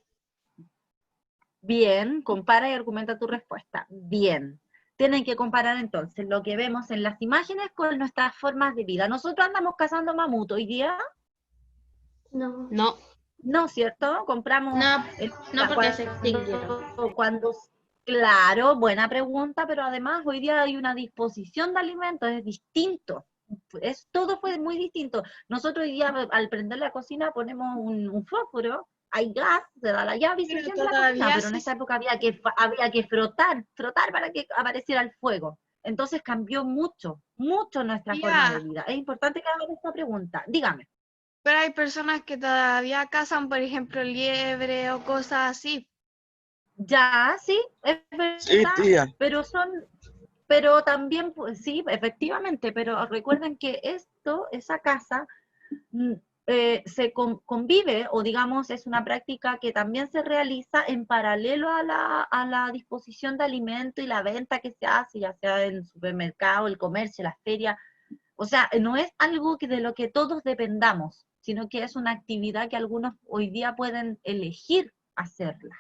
Bien, compara y argumenta tu respuesta. Bien. Tienen que comparar entonces lo que vemos en las imágenes con nuestras formas de vida. ¿Nosotros andamos cazando mamut hoy día? No. No. No, ¿cierto? Compramos... No porque se extinguieron. Claro, buena pregunta, pero además hoy día hay una disposición de alimentos, es distinto. Todo fue muy distinto. Nosotros hoy día al prender la cocina ponemos un fósforo, hay gas, se da la llave y se enciende la cocina, pero en esa época había que frotar para que apareciera el fuego. Entonces cambió mucho nuestra forma de vida. Es importante que hagan esta pregunta. Dígame. Pero hay personas que todavía cazan, por ejemplo, liebre o cosas así. Ya, sí, es verdad, Sí, tía. pero también, pues, sí, efectivamente, pero recuerden que esa caza, se convive, o digamos, es una práctica que también se realiza en paralelo a la disposición de alimento y la venta que se hace, ya sea en el supermercado, el comercio, las ferias. O sea, no es algo de lo que todos dependamos, sino que es una actividad que algunos hoy día pueden elegir hacerla.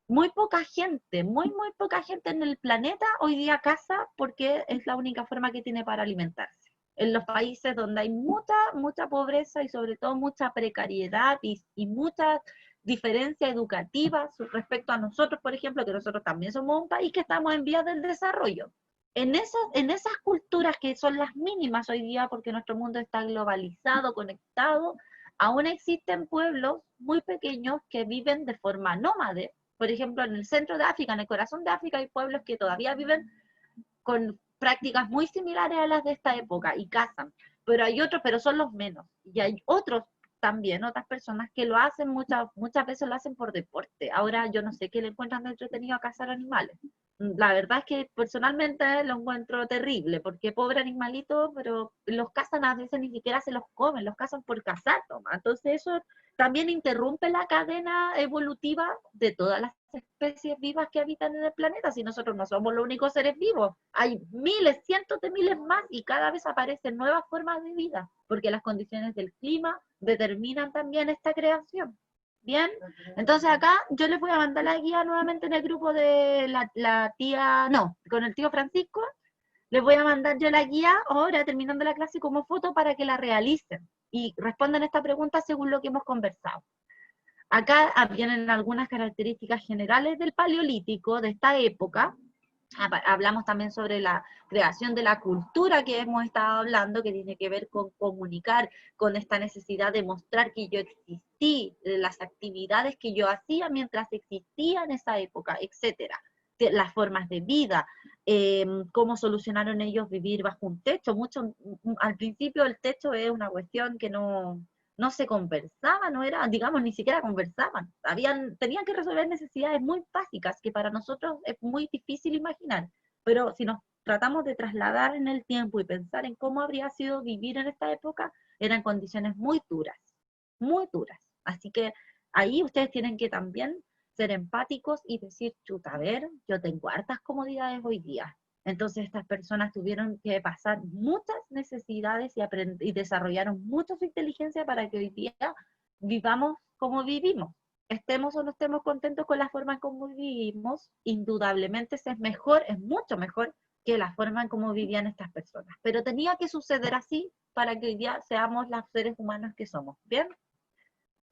Muy poca gente, muy poca gente en el planeta hoy día caza porque es la única forma que tiene para alimentarse. En los países donde hay mucha pobreza y sobre todo mucha precariedad y mucha diferencia educativa respecto a nosotros, por ejemplo, que nosotros también somos un país que estamos en vías del desarrollo. En esas culturas que son las mínimas hoy día porque nuestro mundo está globalizado, conectado, aún existen pueblos muy pequeños que viven de forma nómade. Por ejemplo, en el centro de África, en el corazón de África, hay pueblos que todavía viven con prácticas muy similares a las de esta época y cazan, pero hay otros, pero son los menos. Y hay otros también, otras personas que lo hacen, muchas veces lo hacen por deporte. Ahora yo no sé qué le encuentran de entretenido a cazar animales. La verdad es que personalmente lo encuentro terrible, porque pobre animalito, pero los cazan a veces ni siquiera se los comen, los cazan por cazar, toma. Entonces eso también interrumpe la cadena evolutiva de todas las especies vivas que habitan en el planeta, si nosotros no somos los únicos seres vivos. Hay miles, cientos de miles más y cada vez aparecen nuevas formas de vida, porque las condiciones del clima determinan también esta creación. Bien, entonces acá yo les voy a mandar la guía nuevamente en el grupo de la tía, no, con el tío Francisco, les voy a mandar yo la guía ahora terminando la clase como foto para que la realicen y respondan esta pregunta según lo que hemos conversado. Acá vienen algunas características generales del Paleolítico, de esta época. Hablamos también sobre la creación de la cultura que hemos estado hablando, que tiene que ver con comunicar, con esta necesidad de mostrar que yo existí, las actividades que yo hacía mientras existía en esa época, etcétera. Las formas de vida, cómo solucionaron ellos vivir bajo un techo. Al principio el techo es una cuestión que no se conversaba, no era, digamos, ni siquiera conversaban. Tenían que resolver necesidades muy básicas que para nosotros es muy difícil imaginar. Pero si nos tratamos de trasladar en el tiempo y pensar en cómo habría sido vivir en esta época, eran condiciones muy duras, muy duras. Así que ahí ustedes tienen que también ser empáticos y decir, chuta, a ver, yo tengo hartas comodidades hoy día. Entonces estas personas tuvieron que pasar muchas necesidades y desarrollaron mucha su inteligencia para que hoy día vivamos como vivimos. Estemos o no estemos contentos con la forma en cómo vivimos, indudablemente es mucho mejor que la forma en cómo vivían estas personas. Pero tenía que suceder así para que hoy día seamos los seres humanos que somos, ¿bien?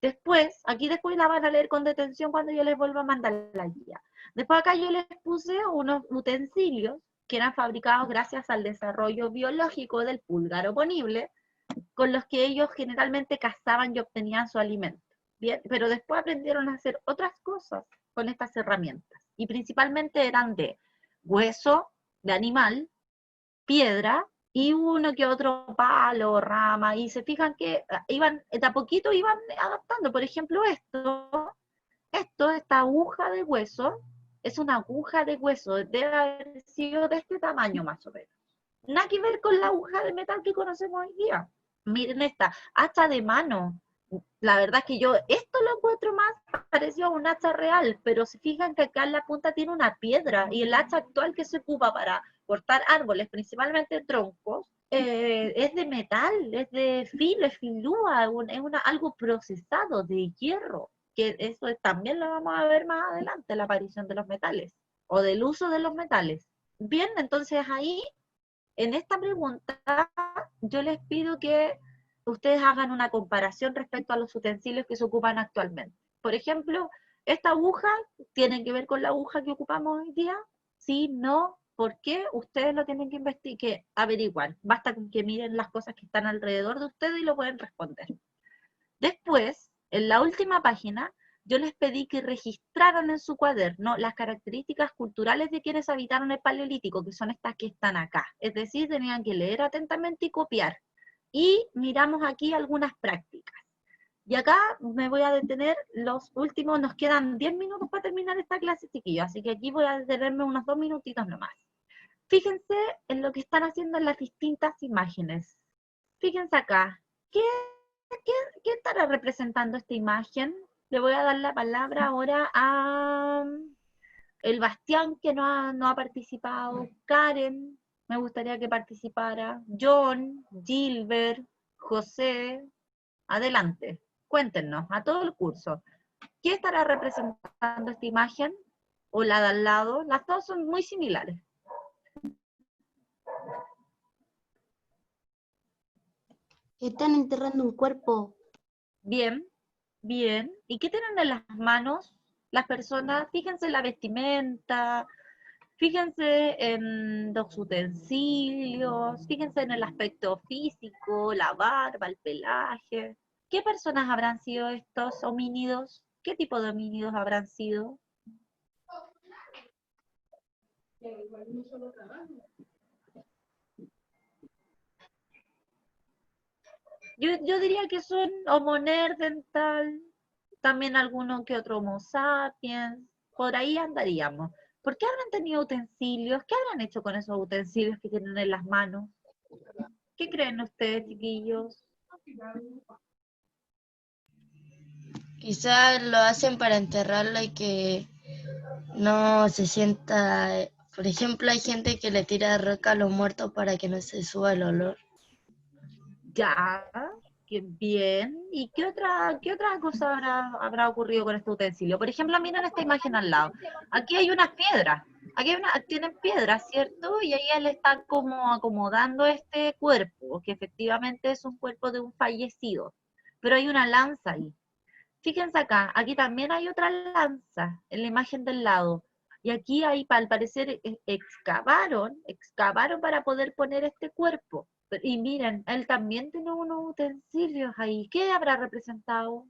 Después, aquí después la van a leer con detención cuando yo les vuelva a mandar la guía. Después acá yo les puse unos utensilios que eran fabricados gracias al desarrollo biológico del pulgar oponible, con los que ellos generalmente cazaban y obtenían su alimento. Bien, pero después aprendieron a hacer otras cosas con estas herramientas, y principalmente eran de hueso de animal, piedra, y uno que otro palo, rama, y se fijan que iban, de a poquito iban adaptando. Por ejemplo, esta aguja de hueso, es una aguja de hueso, debe haber sido de este tamaño más o menos. Nada que ver con la aguja de metal que conocemos hoy día. Miren esta, hacha de mano. La verdad es que yo esto lo encuentro más parecido a un hacha real, pero se fijan que acá en la punta tiene una piedra, y el hacha actual que se ocupa para cortar árboles, principalmente troncos, es de metal, es de filo, es filúa, algo procesado de hierro, que eso también lo vamos a ver más adelante, la aparición de los metales, o del uso de los metales. Bien, entonces ahí, en esta pregunta, yo les pido que ustedes hagan una comparación respecto a los utensilios que se ocupan actualmente. Por ejemplo, esta aguja, ¿tiene que ver con la aguja que ocupamos hoy día? Sí, no, ¿por qué? Ustedes lo tienen que investigar, que averiguar. Basta con que miren las cosas que están alrededor de ustedes y lo pueden responder. Después, en la última página, yo les pedí que registraran en su cuaderno las características culturales de quienes habitaron el Paleolítico, que son estas que están acá. Es decir, tenían que leer atentamente y copiar. Y miramos aquí algunas prácticas. Y acá me voy a detener los últimos, nos quedan 10 minutos para terminar esta clase, chiquillos, así que aquí voy a detenerme unos 2 minutitos nomás. Fíjense en lo que están haciendo en las distintas imágenes. Fíjense acá, ¿qué estará representando esta imagen? Le voy a dar la palabra ahora a el Bastián, que no ha participado, Karen, me gustaría que participara, John, Gilbert, José, adelante, cuéntenos, a todo el curso, ¿qué estará representando esta imagen? O la de al lado, las dos son muy similares. Están enterrando un cuerpo. Bien, bien. ¿Y qué tienen en las manos las personas? Fíjense en la vestimenta, fíjense en los utensilios, fíjense en el aspecto físico, la barba, el pelaje. ¿Qué personas habrán sido estos homínidos? ¿Qué tipo de homínidos habrán sido? Yo diría que son Homo neanderthal, también alguno que otro Homo sapiens, por ahí andaríamos. ¿Por qué habrán tenido utensilios? ¿Qué habrán hecho con esos utensilios que tienen en las manos? ¿Qué creen ustedes, chiquillos? Quizás lo hacen para enterrarlo y que no se sienta. Por ejemplo, hay gente que le tira roca a los muertos para que no se suba el olor. Ya, qué bien. ¿Y qué otra cosa habrá ocurrido con este utensilio? Por ejemplo, miren esta imagen al lado. Aquí hay unas piedras. Tienen piedras, ¿cierto? Y ahí él está como acomodando este cuerpo, que efectivamente es un cuerpo de un fallecido. Pero hay una lanza ahí. Fíjense acá, aquí también hay otra lanza en la imagen del lado. Y aquí hay, al parecer, excavaron para poder poner este cuerpo. Y miren, él también tiene unos utensilios ahí. ¿Qué habrá representado?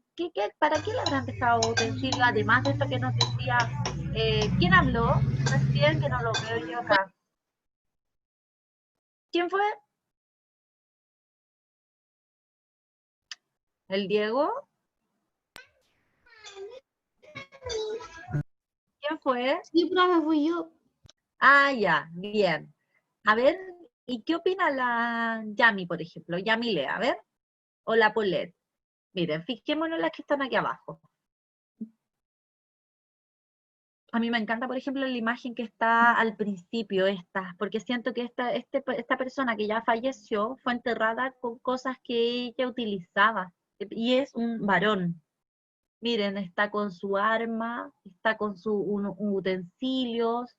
¿Para qué le habrán dejado utensilios? Además de esto que nos decía, ¿quién habló? Recién, que no lo veo yo acá. ¿Quién fue? ¿El Diego? ¿Quién fue? Sí, profe, fui yo. Ah, ya, bien. A ver, ¿y qué opina la Yami, por ejemplo? Yamile, a ver. O la Paulette. Miren, fijémonos en las que están aquí abajo. A mí me encanta, por ejemplo, la imagen que está al principio, porque siento que esta persona que ya falleció fue enterrada con cosas que ella utilizaba. Y es un varón. Miren, está con su arma, está con sus utensilios.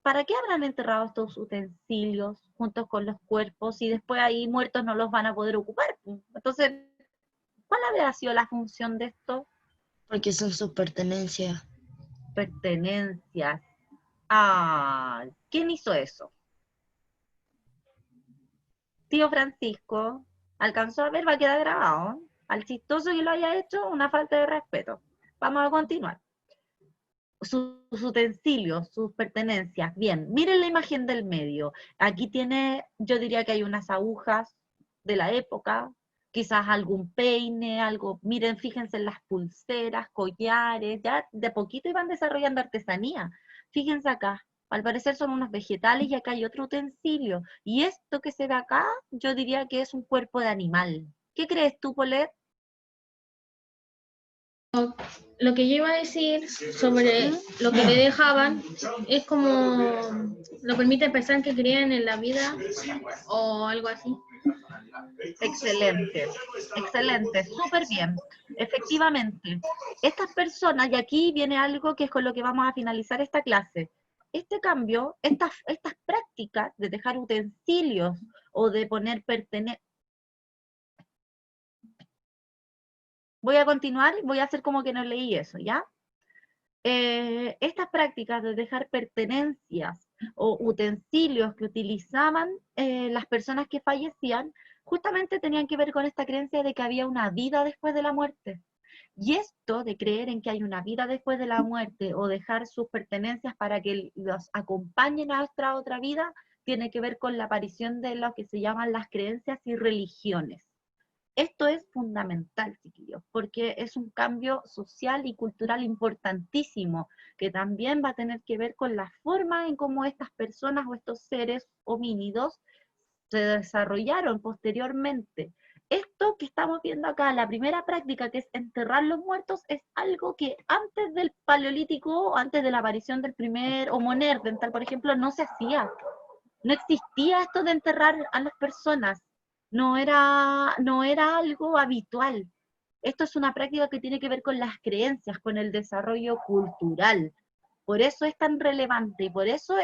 ¿para qué habrán enterrado estos utensilios juntos con los cuerpos y después ahí muertos no los van a poder ocupar? Entonces, ¿cuál habría sido la función de esto? Porque son sus pertenencias. Pertenencias. Ah, ¿quién hizo eso? Tío Francisco, alcanzó a ver, va a quedar grabado. Al chistoso que lo haya hecho, una falta de respeto. Vamos a continuar. Sus utensilios, sus pertenencias. Bien, miren la imagen del medio. Aquí tiene, yo diría que hay unas agujas de la época, quizás algún peine, algo. Miren, fíjense en las pulseras, collares, ya de poquito iban desarrollando artesanía. Fíjense acá, al parecer son unos vegetales y acá hay otro utensilio. Y esto que se ve acá, yo diría que es un cuerpo de animal. ¿Qué crees tú, Polet? Lo que yo iba a decir sobre lo que le dejaban es como lo permite pensar que creían en la vida o algo así. Excelente, excelente, súper bien. Efectivamente, estas personas, y aquí viene algo que es con lo que vamos a finalizar esta clase. Este cambio, estas prácticas de dejar utensilios o de poner pertenencias. Voy a continuar, voy a hacer como que no leí eso, ¿ya? Estas prácticas de dejar pertenencias o utensilios que utilizaban las personas que fallecían, justamente tenían que ver con esta creencia de que había una vida después de la muerte. Y esto de creer en que hay una vida después de la muerte o dejar sus pertenencias para que los acompañen a nuestra otra vida, tiene que ver con la aparición de lo que se llaman las creencias y religiones. Esto es fundamental, chiquillos, porque es un cambio social y cultural importantísimo, que también va a tener que ver con la forma en cómo estas personas o estos seres homínidos se desarrollaron posteriormente. Esto que estamos viendo acá, la primera práctica, que es enterrar los muertos, es algo que antes del Paleolítico, antes de la aparición del primer Homo neandertal, por ejemplo, no se hacía. No existía esto de enterrar a las personas. No era algo habitual. Esto es una práctica que tiene que ver con las creencias, con el desarrollo cultural. Por eso es tan relevante y por eso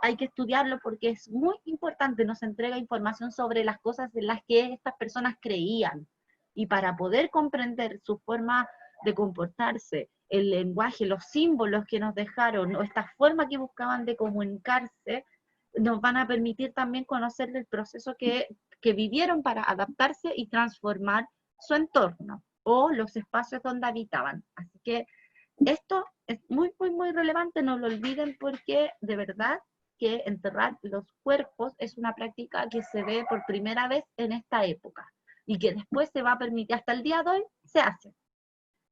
hay que estudiarlo, porque es muy importante, nos entrega información sobre las cosas en las que estas personas creían. Y para poder comprender su forma de comportarse, el lenguaje, los símbolos que nos dejaron, o esta forma que buscaban de comunicarse, nos van a permitir también conocer el proceso que vivieron para adaptarse y transformar su entorno o los espacios donde habitaban. Así que esto es muy, muy, muy relevante, no lo olviden, porque de verdad que enterrar los cuerpos es una práctica que se ve por primera vez en esta época y que después se va a permitir, hasta el día de hoy se hace,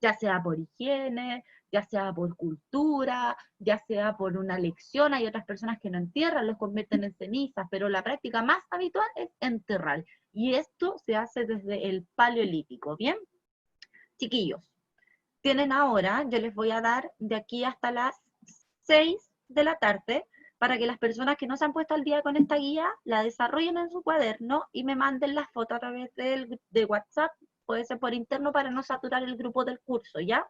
ya sea por higiene, ya sea por cultura, ya sea por una lección. Hay otras personas que no entierran, los convierten en cenizas, pero la práctica más habitual es enterrar. Y esto se hace desde el Paleolítico, ¿bien? Chiquillos, tienen ahora, yo les voy a dar de aquí hasta las 6 de la tarde, para que las personas que no se han puesto al día con esta guía, la desarrollen en su cuaderno y me manden las fotos a través de WhatsApp, puede ser por interno para no saturar el grupo del curso, ¿ya?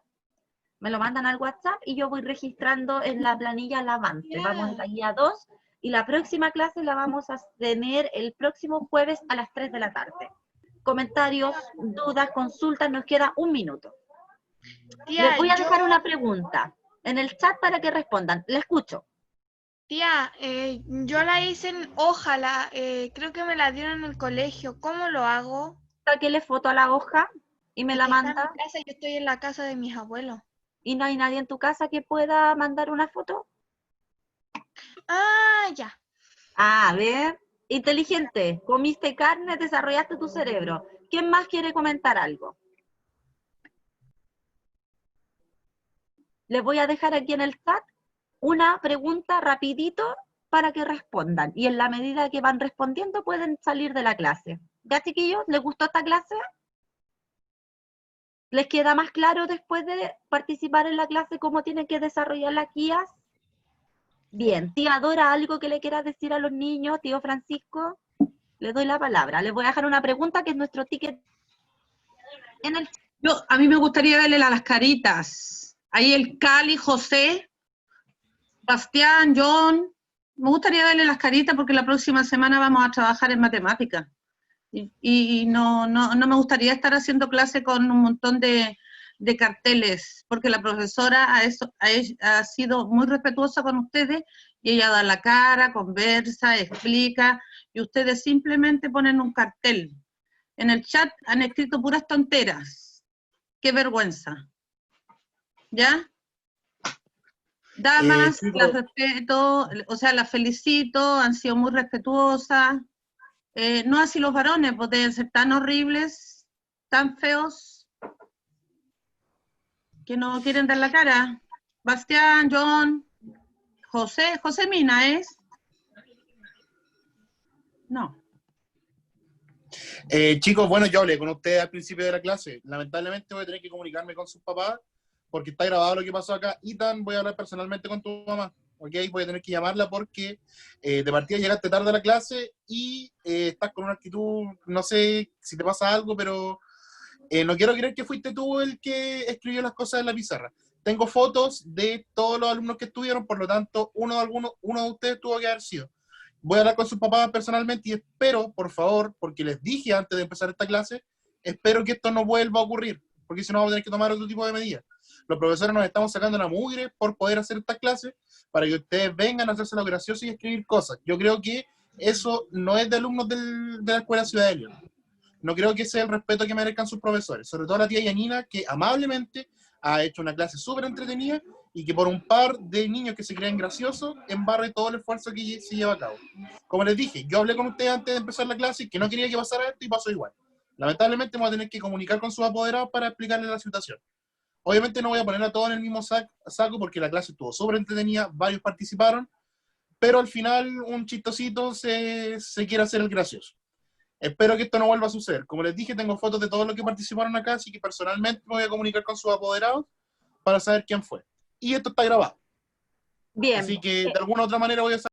Me lo mandan al WhatsApp y yo voy registrando en la planilla el avance. Vamos en la guía 2 y la próxima clase la vamos a tener el próximo jueves a las 3 de la tarde. Comentarios, dudas, consultas, nos queda un minuto. Tía, Les voy a dejar una pregunta en el chat para que respondan. La escucho. Tía, yo la hice en hoja, creo que me la dieron en el colegio. ¿Cómo lo hago? Sáquele foto a la hoja y me la manda. Está en mi casa, yo estoy en la casa de mis abuelos. ¿Y no hay nadie en tu casa que pueda mandar una foto? Ah, ya. A ver, inteligente, comiste carne, desarrollaste tu cerebro. ¿Quién más quiere comentar algo? Les voy a dejar aquí en el chat una pregunta rapidito para que respondan. Y en la medida que van respondiendo pueden salir de la clase. ¿Ya, chiquillos? ¿Les gustó esta clase? ¿Les queda más claro después de participar en la clase cómo tienen que desarrollar las guías? Bien. Tía Dora, ¿algo que le quieras decir a los niños? Tío Francisco, le doy la palabra. Les voy a dejar una pregunta que es nuestro ticket en el... A mí me gustaría darle las caritas. Ahí el Cali, José, Bastián, John, Me gustaría verle las caritas porque la próxima semana vamos a trabajar en matemáticas. Y no me gustaría estar haciendo clase con un montón de carteles, porque la profesora ha sido muy respetuosa con ustedes y ella da la cara, conversa, explica, y ustedes simplemente ponen un cartel. En el chat han escrito puras tonteras. ¡Qué vergüenza! ¿Ya? Damas, las respeto, o sea, las felicito, han sido muy respetuosas. No así los varones, pues deben ser tan horribles, tan feos, que no quieren dar la cara. Bastián, John, José Mina es. No. Chicos, bueno, yo hablé con ustedes al principio de la clase. Lamentablemente voy a tener que comunicarme con sus papás porque está grabado lo que pasó acá. Ethan, voy a hablar personalmente con tu mamá. ¿Ok? Voy a tener que llamarla porque de partida llegaste tarde a la clase y estás con una actitud, no sé si te pasa algo, pero no quiero creer que fuiste tú el que escribió las cosas en la pizarra. Tengo fotos de todos los alumnos que estuvieron, por lo tanto, uno de ustedes tuvo que haber sido. Voy a hablar con sus papás personalmente y espero, por favor, porque les dije antes de empezar esta clase, espero que esto no vuelva a ocurrir, porque si no vamos a tener que tomar otro tipo de medidas. Los profesores nos estamos sacando la mugre por poder hacer esta clase para que ustedes vengan a hacerse lo gracioso y escribir cosas. Yo creo que eso no es de alumnos de la Escuela Ciudad de León. No creo que sea el respeto que merezcan sus profesores, sobre todo la tía Yanina, que amablemente ha hecho una clase súper entretenida y que por un par de niños que se creen graciosos, embarre todo el esfuerzo que se lleva a cabo. Como les dije, yo hablé con ustedes antes de empezar la clase y que no quería que pasara esto y pasó igual. Lamentablemente vamos a tener que comunicar con sus apoderados para explicarles la situación. Obviamente no voy a poner a todos en el mismo saco porque la clase estuvo súper entretenida, varios participaron, pero al final un chistosito se quiere hacer el gracioso. Espero que esto no vuelva a suceder. Como les dije, tengo fotos de todos los que participaron acá, así que personalmente me voy a comunicar con sus apoderados para saber quién fue. Y esto está grabado. Bien. Así que de alguna u otra manera voy a